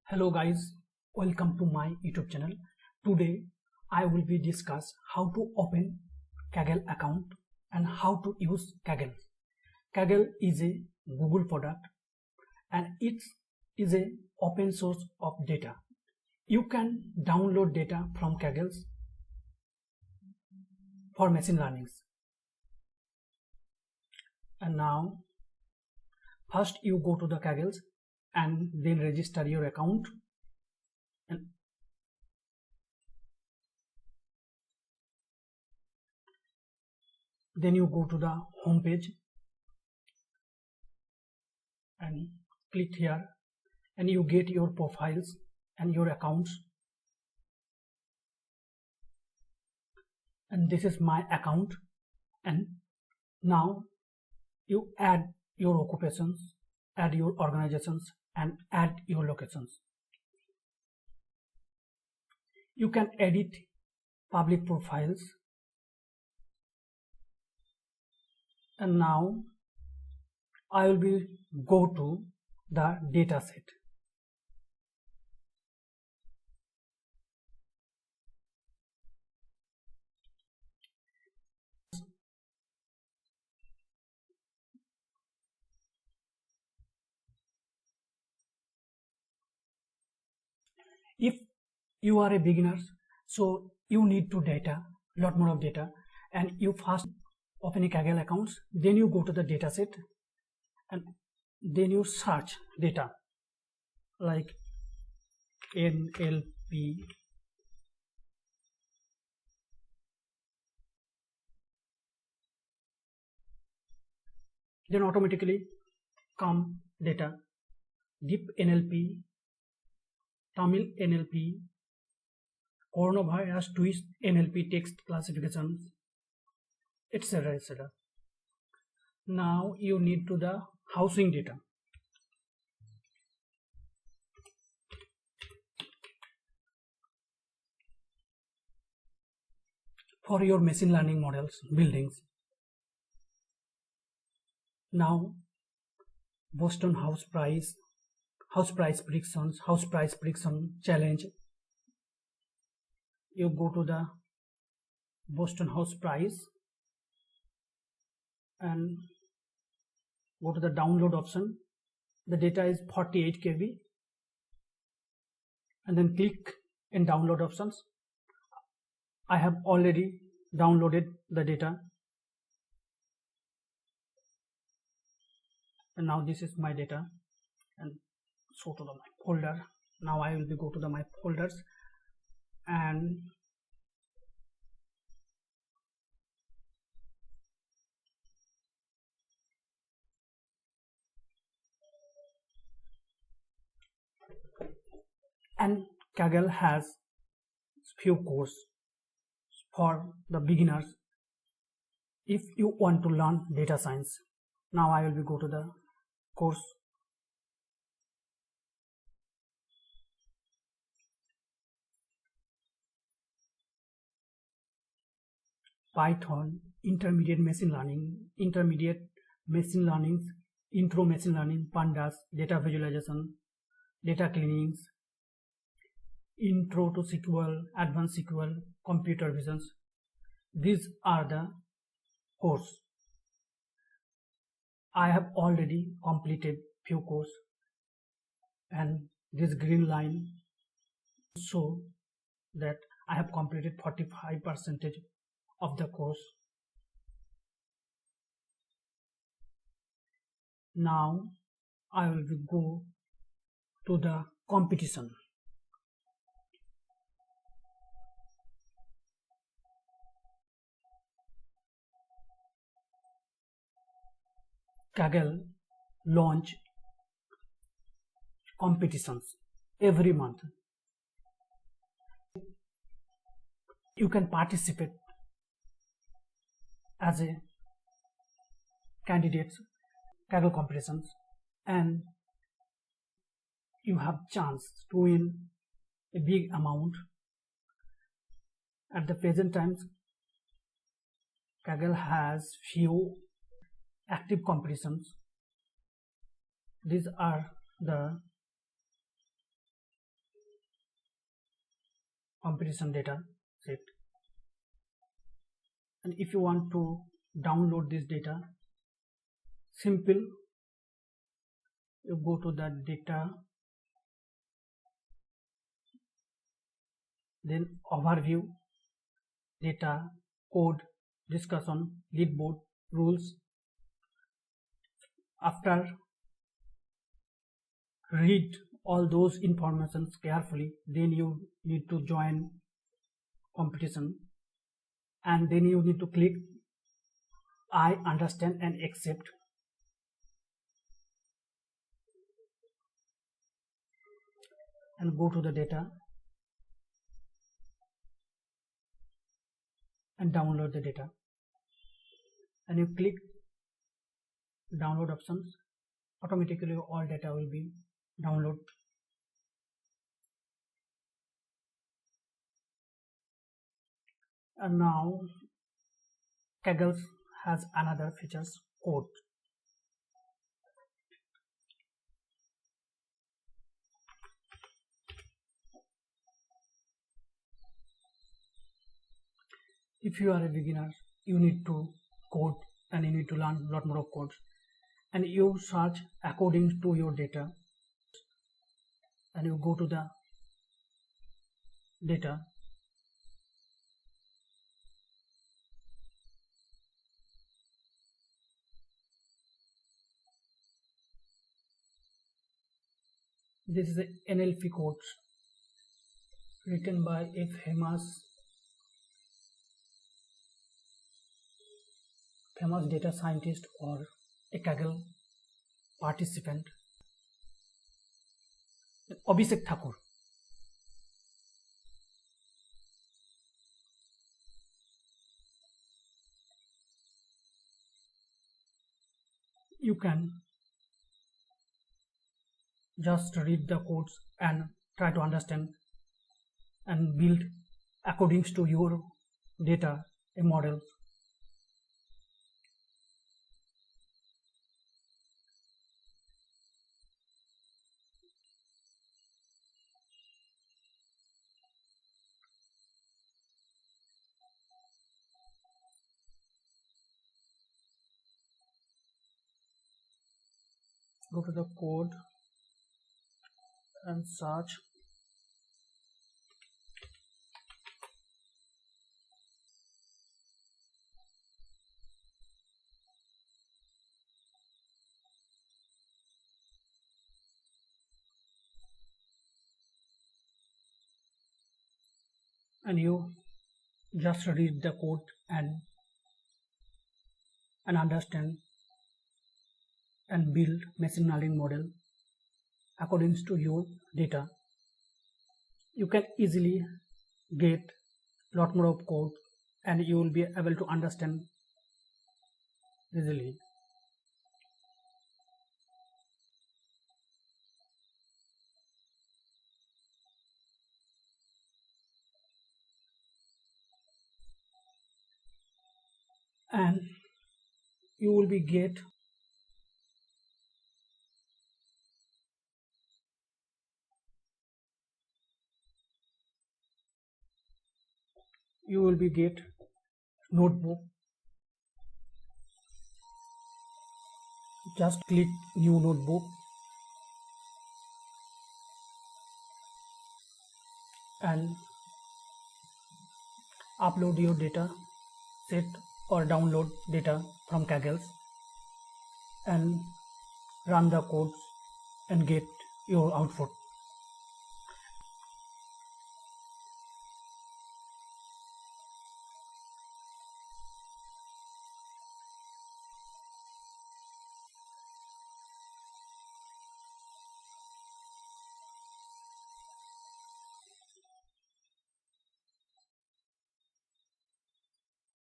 Hello guys, welcome to my YouTube channel. Today I will be discuss how to open Kaggle account and how to use Kaggle. Kaggle is a Google product and it is a open source of data. You can download data from Kaggle for machine learning. And now first you go to the Kaggle and then register your account, and then you go to the home page and click here and you get your profiles and your accounts, and this is my account. And now you add your occupations, add your organizations and add your locations. You can edit public profiles, and now I will be go to the data set. If you are a beginner, so you need to lot more of data, and you first open a Kaggle accounts, then you go to the data set and then you search data like NLP, then automatically come data deep NLP, Tamil NLP, coronavirus twist NLP text classifications, etc. etc. Now you need to the housing data. For your machine learning models, buildings. Now Boston house price predictions, house price prediction challenge. You go to the Boston house price and go to the download option. The data is 48 KB, and then click in download options. I have already downloaded the data, and now this is my data, and so to my folder. Now I will be go to my folders and Kaggle has few courses for the beginners if you want to learn data science. Now I will be go to the course. Python, intermediate machine learning, intro machine learning, pandas, data visualization, data cleanings, intro to SQL, advanced SQL, computer visions. These are the courses. I have already completed few courses, and this green line show that I have completed 45% of the course. Now I will go to the competition. Kaggle launch competitions every month. You can participate as a candidate Kaggle competitions, and you have chance to win a big amount. At the present times, Kaggle has few active competitions. These are the competition data set. And if you want to download this data, simple, you go to the data, then overview, data, code, discussion, leaderboard, rules. After read all those informations carefully, then you need to join competition, and then you need to click I understand and accept. And go to the data and download the data, and you click download options. Automatically all data will be downloaded. And now Kaggle has another features, code. If you are a beginner, you need to code and you need to learn a lot more of codes, and you search according to your data, and you go to the data, this is a NLP code written by a famous data scientist or a Kaggle participant, Abhishek Thakur. You can just read the codes and try to understand and build according to your data a model. Go to the code and search. And you just read the code and understand and build machine learning model according to your data. You can easily get lot more of code and you will be able to understand easily. And you will be get notebook. Just click new notebook and upload your data set or download data from Kaggle and run the codes and get your output.